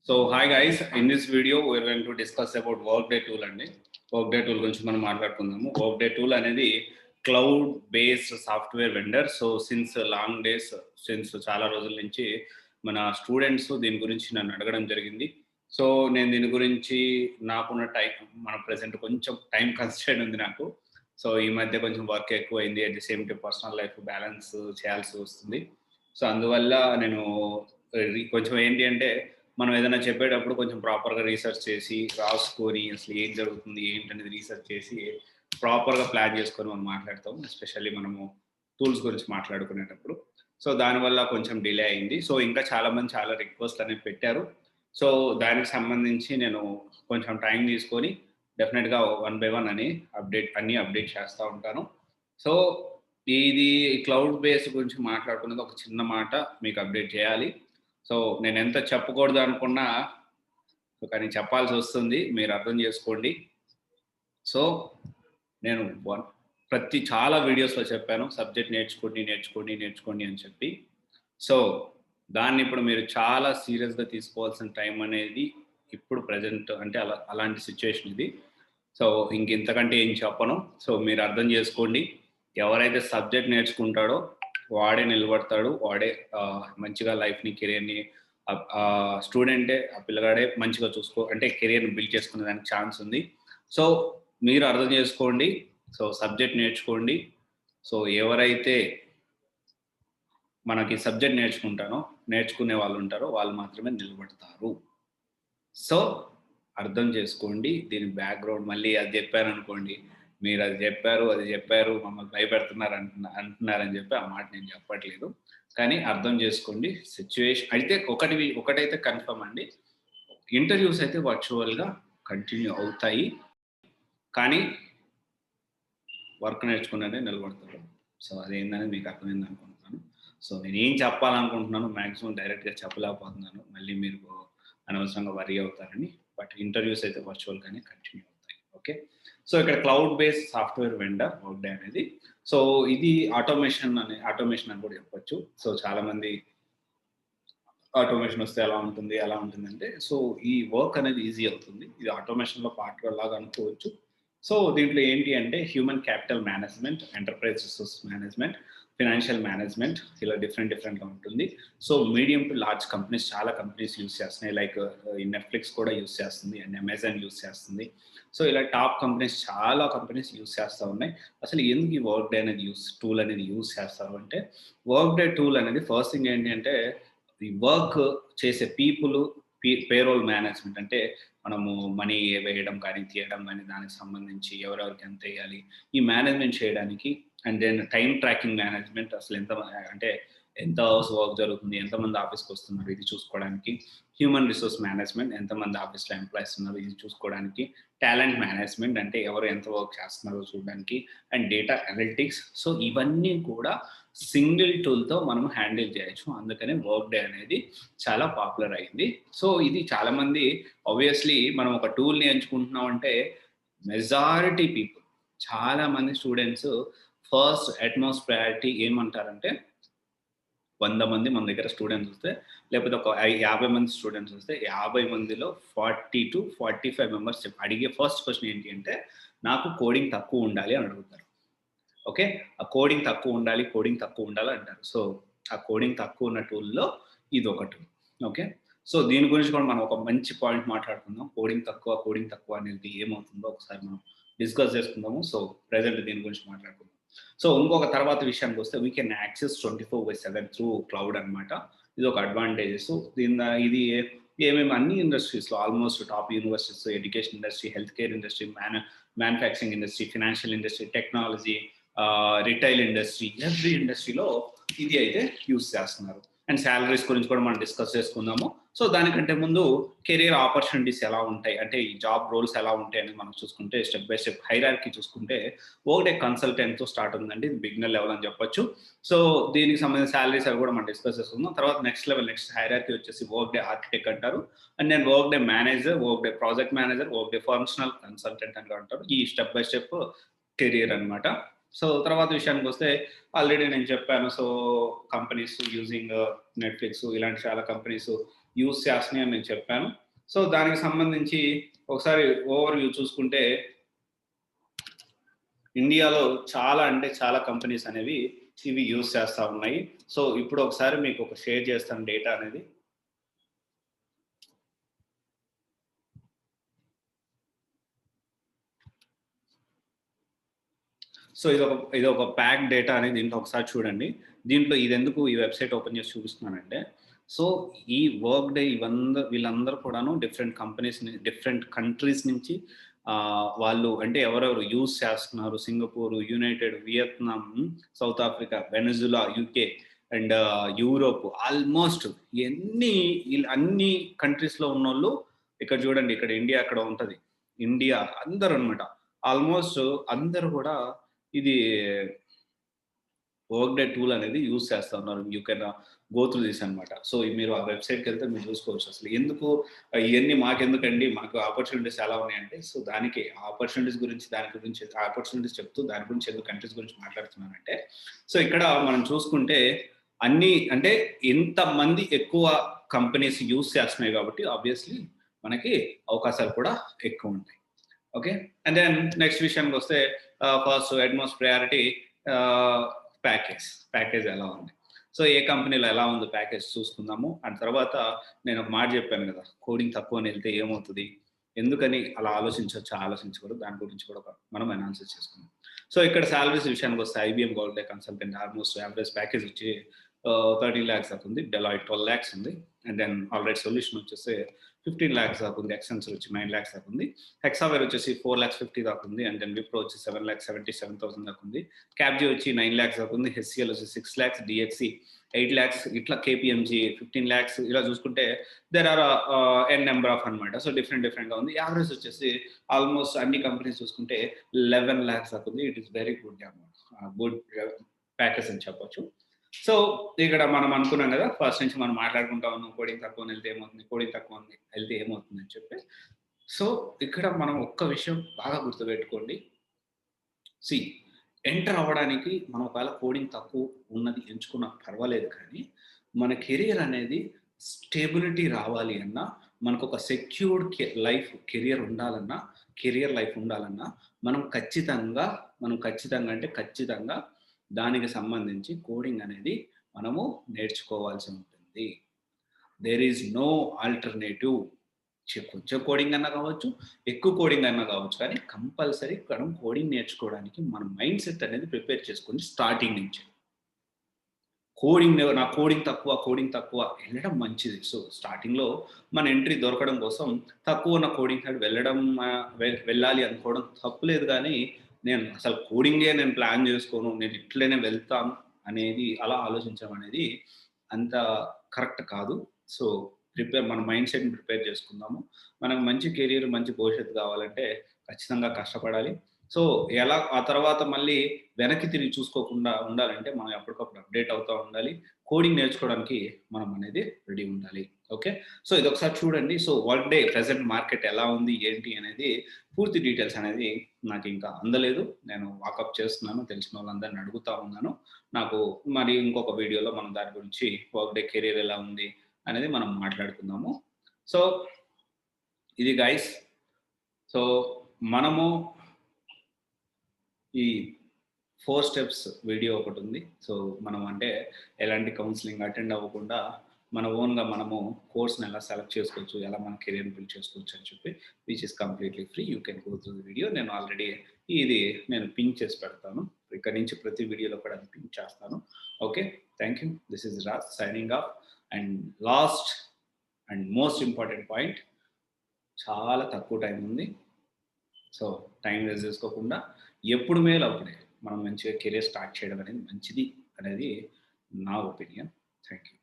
So hi guys, in this video we're going to discuss about Workday tool అండి. Workday tool గురించి మనం మాట్లాడుకుందాము. Workday tool అనేది cloud based software vendor. So since long days, since చాలా రోజుల నుంచి మన స్టూడెంట్స్ దీని గురించి నన్ను అడగడం జరిగింది. సో నేను దీని గురించి నాకున్న టైం, మన ప్రెసెంట్ కొంచెం టైం కన్స్ట్రెయిన్ ఉంది నాకు. సో ఈ మధ్య కొంచెం వర్క్ ఎక్కువైంది, at the same time personal life balance చేయాల్సి వస్తుంది. సో అందువల్ల నేను కొంచెం ఏంటి అంటే మనం ఏదైనా చెప్పేటప్పుడు కొంచెం ప్రాపర్గా రీసెర్చ్ చేసి రాసుకొని అసలు ఏం జరుగుతుంది ఏంటనేది రీసెర్చ్ చేసి ప్రాపర్గా ప్లాన్ చేసుకొని మనం మాట్లాడతాం, ఎస్పెషల్లీ మనము టూల్స్ గురించి మాట్లాడుకునేటప్పుడు. సో దానివల్ల కొంచెం డిలే అయింది. సో ఇంకా చాలామంది చాలా రిక్వెస్ట్ అనేవి పెట్టారు. సో దానికి సంబంధించి నేను కొంచెం టైం తీసుకొని డెఫినెట్గా 1 by 1 అని అప్డేట్ చేస్తూ ఉంటాను. సో ఇది క్లౌడ్ బేస్ గురించి మాట్లాడుకున్నది ఒక చిన్న మాట మీకు అప్డేట్ చేయాలి. సో నేను ఎంత చెప్పకూడదు అనుకున్నా కానీ చెప్పాల్సి వస్తుంది, మీరు అర్థం చేసుకోండి. సో నేను చాలా వీడియోస్లో చెప్పాను సబ్జెక్ట్ నేర్చుకోండి అని చెప్పి. సో దాన్ని ఇప్పుడు మీరు చాలా సీరియస్గా తీసుకోవాల్సిన టైం అనేది ఇప్పుడు ప్రజెంట్ అంటే అలాంటి సిచ్యువేషన్ ఇది. సో ఇంతకంటే ఏం చెప్పను. సో మీరు అర్థం చేసుకోండి, ఎవరైతే సబ్జెక్ట్ నేర్చుకుంటాడో వాడే నిలబడతాడు, వాడే మంచిగా లైఫ్ని కెరియర్ని స్టూడెంటే ఆ పిల్లగాడే మంచిగా అంటే కెరియర్ని బిల్డ్ చేసుకునే దానికి ఛాన్స్ ఉంది. సో మీరు అర్థం చేసుకోండి, సో సబ్జెక్ట్ నేర్చుకోండి. సో ఎవరైతే మనకి సబ్జెక్ట్ నేర్చుకునే వాళ్ళు ఉంటారో వాళ్ళు మాత్రమే నిలబడతారు. సో అర్థం చేసుకోండి దీని బ్యాక్గ్రౌండ్. మళ్ళీ అది చెప్పాను అనుకోండి, మీరు అది చెప్పారు మమ్మల్ని భయపెడుతున్నారు అంటున్నారని చెప్పి ఆ మాట నేను చెప్పట్లేదు. కానీ అర్థం చేసుకోండి సిచ్యువేషన్. అయితే ఒకటైతే కన్ఫర్మ్ అండి, ఇంటర్వ్యూస్ అయితే వర్చువల్గా కంటిన్యూ అవుతాయి, కానీ వర్క్ నేర్చుకునే నిలబడతారు. సో అదేందని మీకు అర్థమైంది అనుకుంటున్నాను. సో నేను ఏం చెప్పాలనుకుంటున్నాను మ్యాక్సిమం డైరెక్ట్గా చెప్పలేకపోతున్నాను, మళ్ళీ మీరు అనవసరంగా వరీ అవుతారని. బట్ ఇంటర్వ్యూస్ అయితే వర్చువల్గానే కంటిన్యూ అవుతాయి. ఓకే, సో ఇక్కడ cloud based software vendor workday అనేది. సో ఇది ఆటోమేషన్ అని కూడా చెప్పొచ్చు. సో చాలా మంది ఆటోమేషన్ వస్తే ఎలా ఉంటుంది అంటే, సో ఈ వర్క్ అనేది ఈజీ అవుతుంది. ఇది ఆటోమేషన్లో పార్ట్ లాగా అనుకోవచ్చు. సో దీంట్లో ఏంటి అంటే human capital management, enterprise resource management, financial management, ఇలా డిఫరెంట్గా ఉంటుంది. So medium to large companies, చాలా కంపెనీస్ యూస్ చేస్తున్నాయి. లైక్ నెట్ఫ్లిక్స్ కూడా యూస్ చేస్తుంది అండ్ అమెజాన్ యూస్ చేస్తుంది. సో ఇలా టాప్ కంపెనీస్, చాలా కంపెనీస్ యూస్ చేస్తూ ఉన్నాయి. అసలు ఎందుకు ఈ వర్క్డే అనేది టూల్ అనేది యూస్ చేస్తారు అంటే, వర్క్డే టూల్ అనేది ఫస్ట్ థింగ్ ఏంటి అంటే ఈ వర్క్ చేసే పేరోల్ మేనేజ్మెంట్, అంటే మనము మనీ వేయడం కానీ తీయడం కానీ దానికి సంబంధించి ఎవరెవరికి ఎంత వేయాలి ఈ మేనేజ్మెంట్ చేయడానికి. And then time tracking management, అసలు ఎంత అవర్స్ వర్క్ జరుగుతుంది, ఎంతమంది ఆఫీస్కి వస్తున్నారు ఇది చూసుకోవడానికి. హ్యూమన్ రిసోర్స్ మేనేజ్మెంట్, ఎంతమంది ఆఫీస్లో ఎంప్లాయీస్ ఉన్నారు ఇది చూసుకోవడానికి. టాలెంట్ మేనేజ్మెంట్, అంటే ఎవరు ఎంత వర్క్ చేస్తున్నారో చూడడానికి. And data analytics. సో ఇవన్నీ కూడా సింగిల్ టూల్తో మనం హ్యాండిల్ చేయొచ్చు. అందుకనే వర్క్డే అనేది చాలా పాపులర్ అయింది. సో ఇది చాలామంది ఆబ్వియస్లీ మనం ఒక టూల్ని ఎంచుకుంటున్నాం అంటే మెజారిటీ పీపుల్, చాలామంది స్టూడెంట్స్ ఫస్ట్ అట్మోస్ట్ ప్రయారిటీ ఏమంటారంటే 100 మంది మన దగ్గర స్టూడెంట్స్ వస్తే, లేకపోతే ఒక 50 మంది స్టూడెంట్స్ వస్తే 50 మందిలో 40 to 45 మెంబర్స్ అడిగే ఫస్ట్ క్వశ్చన్ ఏంటి అంటే నాకు కోడింగ్ తక్కువ ఉండాలి అని అడుగుతారు. ఓకే, ఆ కోడింగ్ తక్కువ ఉండాలి అంటారు. సో ఆ కోడింగ్ తక్కువ ఉన్న టూల్లో ఇది ఒక టూల్. ఓకే, సో దీని గురించి కూడా మనం ఒక మంచి పాయింట్ మాట్లాడుకుందాం. కోడింగ్ తక్కువ అనేది ఏమవుతుందో ఒకసారి మనం డిస్కస్ చేసుకుందాము. సో ప్రెజెంట్ దీని గురించి మాట్లాడుకుందాం. సో ఇంకొక తర్వాత విషయానికి వస్తే we can access 24/7 through cloud అనమాట. ఇది ఒక అడ్వాంటేజెస్. ఇది ఏమేమి అన్ని ఇండస్ట్రీస్లో almost top universities, education industry, health care industry, manufacturing industry, financial industry, technology, retail industry, every ఇండస్ట్రీలో ఇది అయితే యూస్ చేస్తున్నారు. అండ్ శాలరీస్ గురించి కూడా మనం డిస్కస్ చేసుకుందాము. సో దానికంటే ముందు కెరీర్ ఆపర్చునిటీస్ ఎలా ఉంటాయి, అంటే ఈ జాబ్ రోల్స్ ఎలా ఉంటాయి అని మనం చూసుకుంటే స్టెప్ బై స్టెప్ హైరార్కీ చూసుకుంటే వర్క్డే కన్సల్టెంట్తో స్టార్ట్ ఉందండి. ఇది బిగినర్ లెవెల్ అని చెప్పొచ్చు. సో దీనికి సంబంధించిన శాలరీస్ అవి కూడా మనం డిస్కస్ చేసుకుందాం. తర్వాత నెక్స్ట్ హైరార్కీ వచ్చేసి వర్క్డే ఆర్కిటెక్ట్ అంటారు. అండ్ నేను workday manager, workday project manager, workday functional consultant అని అంటారు. ఈ స్టెప్ బై స్టెప్ కెరీర్ అనమాట. సో తర్వాత విషయానికి వస్తే ఆల్రెడీ నేను చెప్పాను. సో కంపెనీస్ యూజింగ్ నెట్ఫ్లిక్స్, ఇలాంటి చాలా కంపెనీస్ యూస్ చేస్తున్నాయి అని నేను చెప్పాను. సో దానికి సంబంధించి ఒకసారి ఓవర్ వ్యూ చూసుకుంటే ఇండియాలో చాలా అంటే చాలా కంపెనీస్ అనేవి ఇవి యూస్ చేస్తూ ఉన్నాయి. సో ఇప్పుడు ఒకసారి మీకు ఒక షేర్ చేస్తాను డేటా అనేది. సో ఇది ఒక ప్యాక్ డేటా అనేది దీంట్లో ఒకసారి చూడండి. దీంట్లో ఇది ఎందుకు ఈ వెబ్సైట్ ఓపెన్ చేసి చూపిస్తున్నానంటే, సో ఈ వర్క్ డే వీళ్ళందరూ కూడాను డిఫరెంట్ కంపెనీస్ డిఫరెంట్ కంట్రీస్ నుంచి వాళ్ళు అంటే ఎవరెవరు యూస్ చేస్తున్నారు, Singapore, United, Vietnam, south Africa, Venezuela, UK and Europe, almost అన్ని కంట్రీస్లో ఉన్నోళ్ళు ఇక్కడ చూడండి. ఇక్కడ ఇండియా అక్కడ ఉంటది. ఇండియా అందరూ అనమాట. ఆల్మోస్ట్ అందరూ కూడా ఇది వర్క్ డే టూల్ అనేది యూజ్ చేస్తా ఉన్నారు. You can go through this అనమాట. సో మీరు ఆ వెబ్సైట్కి వెళ్తే మీరు చూసుకోవచ్చు. అసలు ఎందుకు ఇవన్నీ మాకెందుకండి, మాకు ఆపర్చునిటీస్ ఎలా ఉన్నాయంటే, సో దానికి ఆపర్చునిటీస్ గురించి ఆపర్చునిటీస్ చెప్తూ దాని గురించి ఎందుకు కంట్రీస్ గురించి మాట్లాడుతున్నానంటే, సో ఇక్కడ మనం చూసుకుంటే అన్ని అంటే ఎంతమంది ఎక్కువ కంపెనీస్ యూజ్ చేస్తున్నాయి కాబట్టి ఆబ్వియస్లీ మనకి అవకాశాలు కూడా ఎక్కువ ఉంటాయి. ఓకే, అండ్ దెన్ నెక్స్ట్ విషయానికి వస్తే ఫస్ట్ అట్మోస్ట్ ప్రయారిటీ ప్యాకేజ్ ఎలా ఉంది, సో ఏ కంపెనీలో ఎలా ఉంది ప్యాకేజ్ చూసుకుందాము. అండ్ తర్వాత నేను ఒక మాట చెప్పాను కదా, కోడింగ్ తక్కువ అని వెళ్తే ఏమవుతుంది, ఎందుకని అలా ఆలోచించకూడదు, దాని గురించి కూడా మనం అనాలిసిస్ చేసుకుందాం. సో ఇక్కడ సాలరీస్ విషయానికి వస్తే IBM gold consultant almost average package వచ్చి 13 lakhs దాకా ఉంది. డెలాయిట్ 12 lakhs ఉంది. అండ్ దెన్ ఆల్రెడీ సొల్యూషన్ వచ్చేసి 15 lakhs దాకా ఉంది. ఎక్సెన్సర్ వచ్చి 9 lakhs దాకా ఉంది. హెక్సావేర్ వచ్చేసి 4,50,000 దాకా ఉంది. అండ్ దెన్ విప్రో వచ్చి 7,77,000 దాకా ఉంది. క్యాప్జీ వచ్చి 9 lakhs దాకా ఉంది. హెచ్సిఎల్ వచ్చి 6 lakhs, డిఎక్సి 8 lakhs, ఇట్లా కేపీఎంజీ 15 lakhs. ఇలా చూసుకుంటే there are n number of అనమాట. సో డిఫరెంట్ గా ఉంది. యావరేజ్ వచ్చేసి ఆల్మోస్ట్ అన్ని కంపెనీస్ చూసుకుంటే 11 lakhs దాకా ఉంది. It is very good amount, good package అని చెప్పొచ్చు. సో ఇక్కడ మనం అనుకున్నాం కదా, ఫస్ట్ నుంచి మనం మాట్లాడుకుంటా ఉన్నాం కోడింగ్ తక్కువ వెళ్తే ఏమవుతుంది అని చెప్పి. సో ఇక్కడ మనం ఒక్క విషయం బాగా గుర్తుపెట్టుకోండి. ఎంటర్ అవ్వడానికి మనం ఒకవేళ కోడింగ్ తక్కువ ఉన్నది ఎంచుకున్నా పర్వాలేదు, కానీ మన కెరియర్ అనేది స్టేబిలిటీ రావాలి అన్నా, మనకు ఒక సెక్యూర్డ్ కెరియర్ లైఫ్ ఉండాలన్నా మనం ఖచ్చితంగా దానికి సంబంధించి కోడింగ్ అనేది మనము నేర్చుకోవాల్సి ఉంటుంది. There is no alternative. కొంచెం కోడింగ్ అన్నా కావచ్చు, ఎక్కువ కోడింగ్ అన్నా కావచ్చు, కానీ కంపల్సరీ మనం కోడింగ్ నేర్చుకోవడానికి మన మైండ్ సెట్ అనేది ప్రిపేర్ చేసుకొని స్టార్టింగ్ నుంచి కోడింగ్ తక్కువ వెళ్ళడం మంచిది. సో స్టార్టింగ్లో మన ఎంట్రీ దొరకడం కోసం తక్కువ ఉన్న కోడింగ్ సైడ్ వెళ్ళాలి అనుకోవడం తప్పులేదు, కానీ నేను అసలు కోడింగే నేను ప్లాన్ చేసుకోను, నేను ఇట్లనే వెళ్తాను అనేది అలా ఆలోచించడం అనేది అంత కరెక్ట్ కాదు. సో మన మైండ్ సెట్ని ప్రిపేర్ చేసుకుందాము. మనకు మంచి కెరీర్, మంచి భవిష్యత్తు కావాలంటే ఖచ్చితంగా కష్టపడాలి. సో ఆ తర్వాత మళ్ళీ వెనక్కి తిరిగి చూసుకోకుండా ఉండాలంటే మనం ఎప్పటికప్పుడు అప్డేట్ అవుతూ ఉండాలి. కోడింగ్ నేర్చుకోవడానికి మనం అనేది రెడీ ఉండాలి. ఓకే, సో ఇది ఒకసారి చూడండి. సో వర్క్డే ప్రెసెంట్ మార్కెట్ ఎలా ఉంది ఏంటి అనేది పూర్తి డీటెయిల్స్ అనేది నాకు ఇంకా అందలేదు. నేను వాకప్ చేస్తున్నాను, తెలిసిన వాళ్ళందరినీ అడుగుతా ఉన్నాను. నాకు మరి ఇంకొక వీడియోలో మనం దాని గురించి వర్క్డే కెరీర్ ఎలా ఉంది అనేది మనం మాట్లాడుకుందాము. సో ఇది గైస్. సో మనము ఈ 4 steps వీడియో ఒకటి ఉంది. సో మనం అంటే ఎలాంటి కౌన్సిలింగ్ అటెండ్ అవ్వకుండా మన ఓన్గా మనము కోర్స్ని ఎలా సెలెక్ట్ చేసుకోవచ్చు, ఎలా మన కెరీర్ బిల్డ్ చేసుకోవచ్చు అని చెప్పి, which is completely free. You can go through the video. నేను ఆల్రెడీ నేను పింక్ చేసి పెడతాను. ఇక్కడ నుంచి ప్రతి వీడియోలో కూడా అది పింక్ చేస్తాను. Okay, thank you. This is Raj signing off. And last and most important point, చాలా తక్కువ టైం ఉంది. సో టైం వేస్ట్ చేసుకోకుండా ఎప్పుడు మేలు అప్పుడే మనం మంచిగా కెరీర్ స్టార్ట్ చేయడం అనేది మంచిది అనేది నా ఒపీనియన్. Thank you.